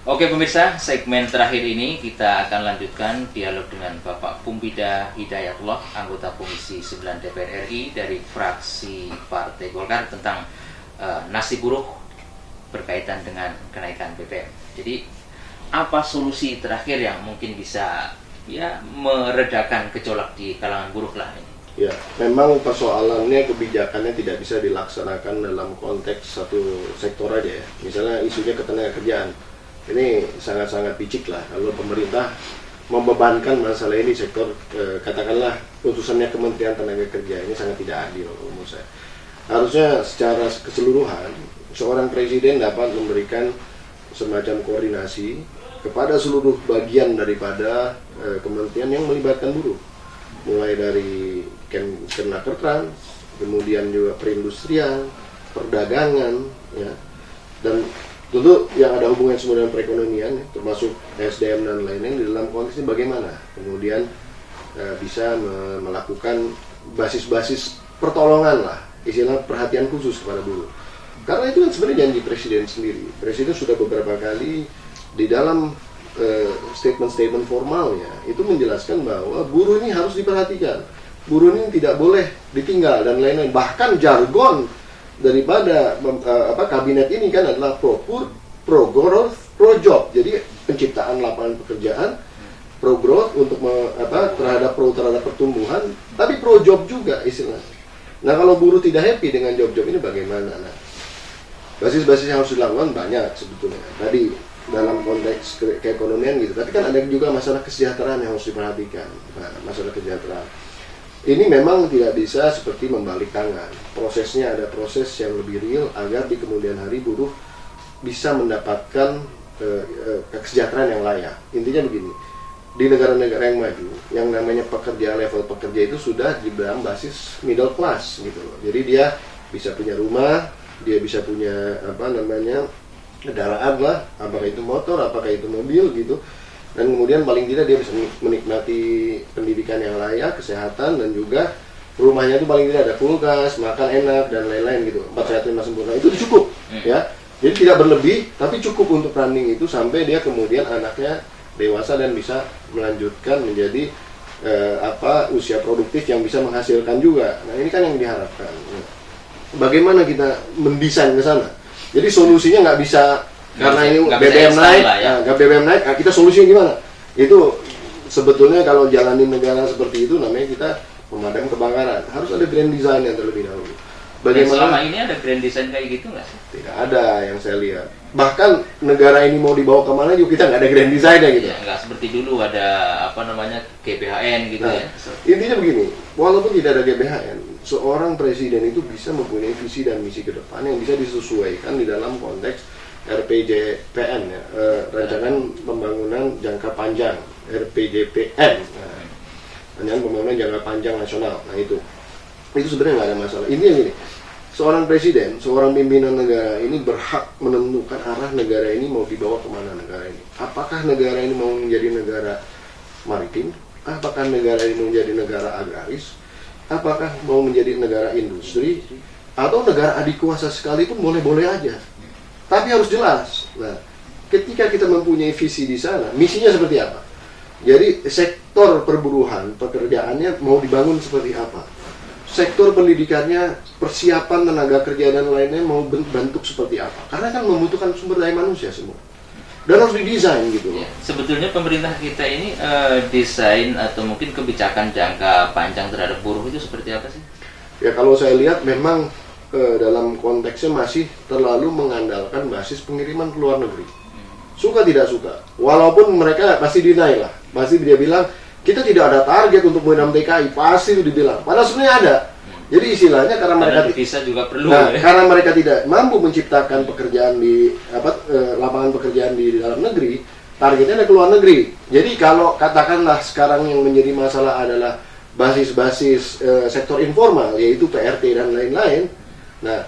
Oke pemirsa, segmen terakhir ini kita akan lanjutkan dialog dengan Bapak Pumbida Hidayatullah, anggota Komisi 9 DPR RI dari fraksi Partai Golkar tentang nasib buruh berkaitan dengan kenaikan BBM. Jadi apa solusi terakhir yang mungkin bisa meredakan gejolak di kalangan buruh lah ini? Ya, memang persoalannya kebijakannya tidak bisa dilaksanakan dalam konteks satu sektor aja ya. Misalnya isunya ketenagakerjaan. Ini sangat-sangat picik lah kalau pemerintah membebankan masalah ini sektor katakanlah utusannya Kementerian Tenaga Kerja. Ini sangat tidak adil menurut saya. Harusnya secara keseluruhan seorang presiden dapat memberikan semacam koordinasi kepada seluruh bagian daripada kementerian yang melibatkan buruh. Mulai dari Kemenakertrans, kemudian juga perindustrian, perdagangan, ya, dan tentu yang ada hubungan semua dengan perekonomian, termasuk SDM dan lainnya di dalam konteks ini bagaimana kemudian bisa melakukan basis-basis pertolongan lah, istilah perhatian khusus kepada buruh. Karena itu kan sebenarnya janji presiden sendiri. Presiden sudah beberapa kali di dalam statement-statement formalnya itu menjelaskan bahwa buruh ini harus diperhatikan, buruh ini tidak boleh ditinggal dan lain-lain. Bahkan jargon daripada kabinet ini kan adalah pro growth, pro job. Jadi penciptaan lapangan pekerjaan, pro growth untuk terhadap pertumbuhan, tapi pro job juga istilahnya. Nah kalau buruh tidak happy dengan job-job ini bagaimana? Nah, basis-basis yang harus dilakukan banyak sebetulnya. Tadi dalam konteks keekonomian gitu, tapi kan ada juga masalah kesejahteraan yang harus diperhatikan. Nah, masalah kesejahteraan ini memang tidak bisa seperti membalik tangan. Prosesnya ada proses yang lebih real agar di kemudian hari buruh bisa mendapatkan kesejahteraan yang layak. Intinya begini, di negara-negara yang maju, yang namanya pekerja level pekerja itu sudah di dalam basis middle class gitu loh. Jadi dia bisa punya rumah, dia bisa punya kendaraan lah, apakah itu motor, apakah itu mobil gitu, dan kemudian paling tidak dia bisa menikmati pendidikan yang layak, kesehatan, dan juga rumahnya itu paling tidak ada kulkas, makan enak dan lain-lain gitu. 4 sehat 5 sempurna itu cukup ya. Jadi tidak berlebih, tapi cukup untuk running itu sampai dia kemudian anaknya dewasa dan bisa melanjutkan menjadi usia produktif yang bisa menghasilkan juga. Nah ini kan yang diharapkan. Bagaimana kita mendesain ke sana? Jadi solusinya nggak bisa karena ini BBM naik, nggak BBM naik, kita solusinya gimana? Itu sebetulnya kalau jalanin negara seperti itu namanya kita pemadam kebakaran. Harus ada grand design yang terlebih dahulu. Bagaimana? Selama ini ada grand design kayak gitu nggak sih? Tidak ada yang saya lihat. Bahkan negara ini mau dibawa kemana juga kita nggak ada grand design-nya gitu. Ya, nggak seperti dulu ada GBHN gitu ya. Intinya begini, walaupun tidak ada GBHN, seorang presiden itu bisa mempunyai visi dan misi ke depan yang bisa disesuaikan di dalam konteks RPJPN ya, Rancangan Pembangunan Jangka Panjang, RPJPN, Rancangan Pembangunan Jangka Panjang Nasional. Nah itu sebenarnya nggak ada masalah. Intinya gini, seorang presiden, seorang pimpinan negara ini berhak menentukan arah negara ini mau dibawa kemana negara ini. Apakah negara ini mau menjadi negara maritim? Apakah negara ini mau menjadi negara agraris? Apakah mau menjadi negara industri? Atau negara adik kuasa sekalipun boleh-boleh aja. Tapi harus jelas. Nah, ketika kita mempunyai visi di sana, misinya seperti apa? Jadi sektor perburuhan, pekerjaannya mau dibangun seperti apa? Sektor pendidikannya, persiapan tenaga kerja dan lainnya mau bentuk seperti apa? Karena kan membutuhkan sumber daya manusia semua. Dan harus didesain gitu loh. Ya, sebetulnya pemerintah kita ini desain atau mungkin kebijakan jangka panjang terhadap buruh itu seperti apa sih? Ya kalau saya lihat memang dalam konteksnya masih terlalu mengandalkan basis pengiriman ke luar negeri. Suka tidak suka. Walaupun mereka pasti deny lah. Pasti dia bilang kita tidak ada target untuk menambah TKI. Pasti dibilang. Padahal sebenarnya ada. Jadi istilahnya karena mereka bisa juga perlu. Karena mereka tidak mampu menciptakan pekerjaan di lapangan pekerjaan di dalam negeri, targetnya ada ke luar negeri. Jadi kalau katakanlah sekarang yang menjadi masalah adalah basis-basis sektor informal, yaitu PRT dan lain-lain. Nah,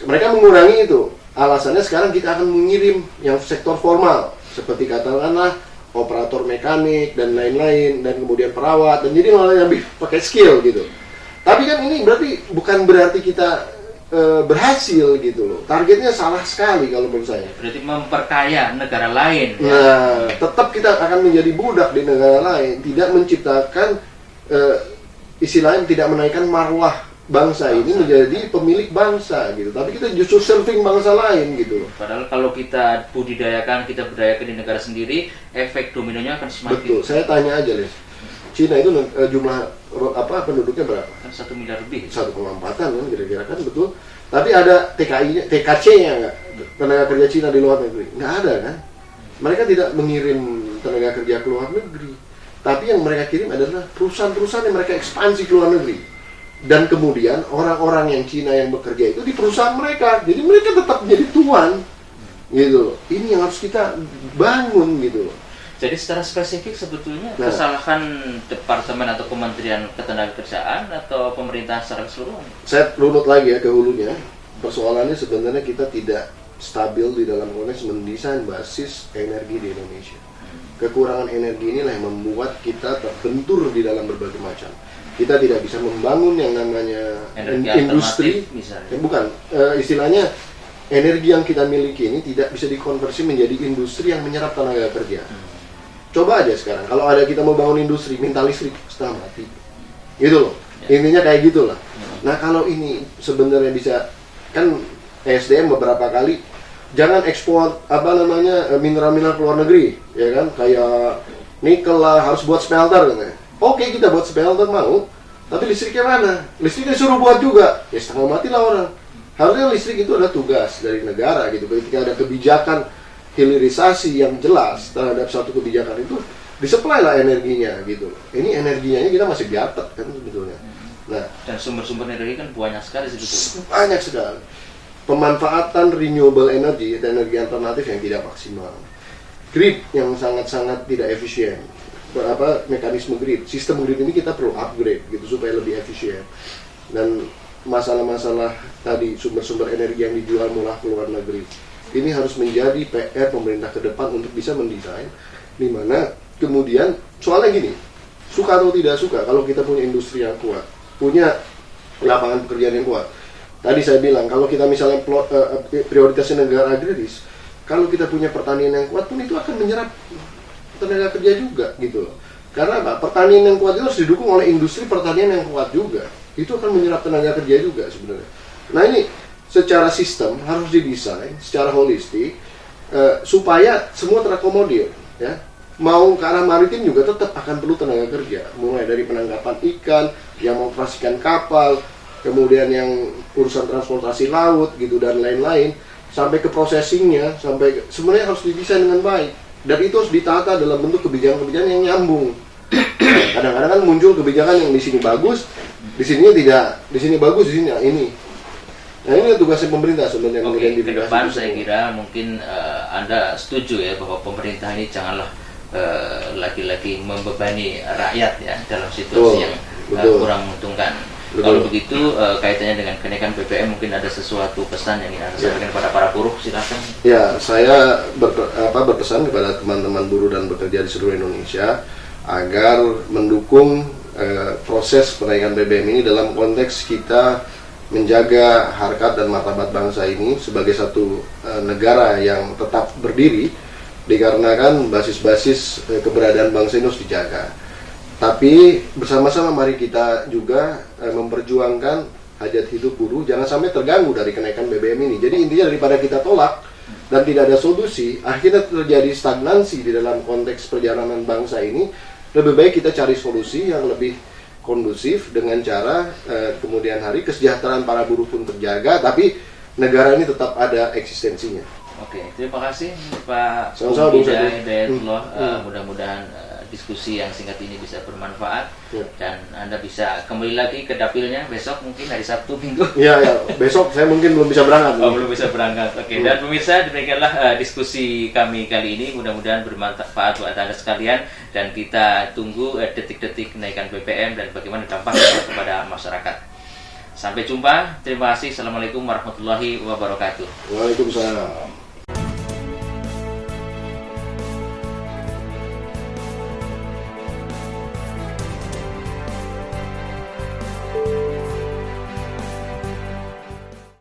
mereka mengurangi itu. Alasannya sekarang kita akan mengirim yang sektor formal, seperti katakanlah operator mekanik dan lain-lain, dan kemudian perawat, dan jadi malah lebih pakai skill gitu. Tapi kan ini bukan berarti kita berhasil gitu loh. Targetnya salah sekali kalau menurut saya. Berarti memperkaya negara lain. Nah, tetap kita akan menjadi budak di negara lain, tidak menciptakan istilahnya tidak menaikkan marwah bangsa ini menjadi pemilik bangsa gitu. Tapi kita justru serving bangsa lain gitu loh. Padahal kalau kita budidayakan, kita budayakan di negara sendiri, efek dominonya akan semakin. Betul. Saya tanya aja, Les. Cina itu jumlah penduduknya berapa? Kan 1 miliar lebih. 1,4 kan kira-kira kan, betul. Tapi ada TKI-nya, TKC-nya nggak? Tenaga kerja Cina di luar negeri? Nggak ada kan? Mereka tidak mengirim tenaga kerja ke luar negeri. Tapi yang mereka kirim adalah perusahaan-perusahaan yang mereka ekspansi ke luar negeri. Dan kemudian orang-orang yang Cina yang bekerja itu di perusahaan mereka. Jadi mereka tetap menjadi tuan. Gitu loh. Ini yang harus kita bangun gitu loh. Jadi secara spesifik sebetulnya kesalahan departemen atau kementerian ketenagakerjaan atau pemerintah secara keseluruhan? Saya runut lagi ya ke hulunya. Persoalannya sebenarnya kita tidak stabil di dalam konteks mendesain basis energi di Indonesia. Kekurangan energi inilah yang membuat kita terbentur di dalam berbagai macam. Kita tidak bisa membangun yang namanya industri, misalnya. Bukan, istilahnya energi yang kita miliki ini tidak bisa dikonversi menjadi industri yang menyerap tenaga kerja. Coba aja sekarang, kalau ada kita mau bangun industri, minta listrik setengah mati. Gitu loh, intinya kayak gitulah. Nah kalau ini sebenarnya bisa, kan ESDM beberapa kali, jangan ekspor mineral-mineral ke luar negeri, ya kan? Kayak nikel lah, harus buat smelter katanya. Oke, kita buat smelter mau, tapi listriknya mana? Listriknya suruh buat juga, ya setengah mati lah orang. Harusnya listrik itu adalah tugas dari negara gitu. Ketika ada kebijakan hilirisasi yang jelas terhadap suatu kebijakan itu, disuplai lah energinya gitu. Ini energinya kita masih biartet kan sebetulnya. Nah, dan sumber-sumber energi kan banyak sekali sebetulnya. Banyak sekali. Pemanfaatan renewable energy dan energi alternatif yang tidak maksimal. Grid yang sangat-sangat tidak efisien. Mekanisme grid, sistem grid ini kita perlu upgrade gitu supaya lebih efisien. Dan masalah-masalah tadi sumber-sumber energi yang dijual murah ke luar negeri, ini harus menjadi PR pemerintah ke depan untuk bisa mendesain di mana kemudian soalnya gini, suka atau tidak suka, kalau kita punya industri yang kuat, punya lapangan pekerjaan yang kuat. Tadi saya bilang kalau kita misalnya prioritasnya negara agraris, kalau kita punya pertanian yang kuat pun itu akan menyerap tenaga kerja juga gitu loh. Karena apa? Pertanian yang kuat itu harus didukung oleh industri pertanian yang kuat juga. Itu akan menyerap tenaga kerja juga sebenarnya. Nah ini secara sistem harus didesain secara holistik supaya semua terakomodir ya. Mau ke arah maritim juga tetap akan perlu tenaga kerja, mulai dari penangkapan ikan, yang mengoperasikan kapal, kemudian yang urusan transportasi laut gitu dan lain-lain, sampai ke processingnya, sampai sebenarnya harus didesain dengan baik dan itu harus ditata dalam bentuk kebijakan-kebijakan yang nyambung. Kadang-kadang kan muncul kebijakan yang di sini bagus, di sini tidak, di sini bagus, di sini ini. Nah ini tugasnya pemerintah sebenarnya. Oke, ke depan saya kira mungkin Anda setuju ya bahwa pemerintah ini janganlah lagi-lagi membebani rakyat ya dalam situasi yang kurang menguntungkan. Kalau begitu kaitannya dengan kenaikan BBM mungkin ada sesuatu pesan yang ingin Anda sampaikan kepada para buruh, silakan. Ya, saya berpesan kepada teman-teman buruh dan bekerja di seluruh Indonesia agar mendukung proses kenaikan BBM ini dalam konteks kita menjaga harkat dan martabat bangsa ini sebagai satu negara yang tetap berdiri, dikarenakan basis-basis keberadaan bangsa ini harus dijaga. Tapi bersama-sama mari kita juga memperjuangkan hajat hidup buruh jangan sampai terganggu dari kenaikan BBM ini. Jadi intinya daripada kita tolak dan tidak ada solusi, akhirnya terjadi stagnansi di dalam konteks perjalanan bangsa ini. Lebih baik kita cari solusi yang lebih kondusif dengan cara kemudian hari kesejahteraan para buruh pun terjaga, tapi negara ini tetap ada eksistensinya. Oke, terima kasih Pak Pumbida Hidayatullah. Mudah-mudahan diskusi yang singkat ini bisa bermanfaat dan Anda bisa kembali lagi ke dapilnya besok mungkin hari Sabtu Minggu. Iya, besok saya mungkin belum bisa berangkat. Belum bisa berangkat. Oke, dan pemirsa demikianlah diskusi kami kali ini. Mudah-mudahan bermanfaat buat Anda sekalian dan kita tunggu detik-detik kenaikan BBM dan bagaimana dampaknya kepada masyarakat. Sampai jumpa. Terima kasih. Assalamualaikum warahmatullahi wabarakatuh. Waalaikumsalam.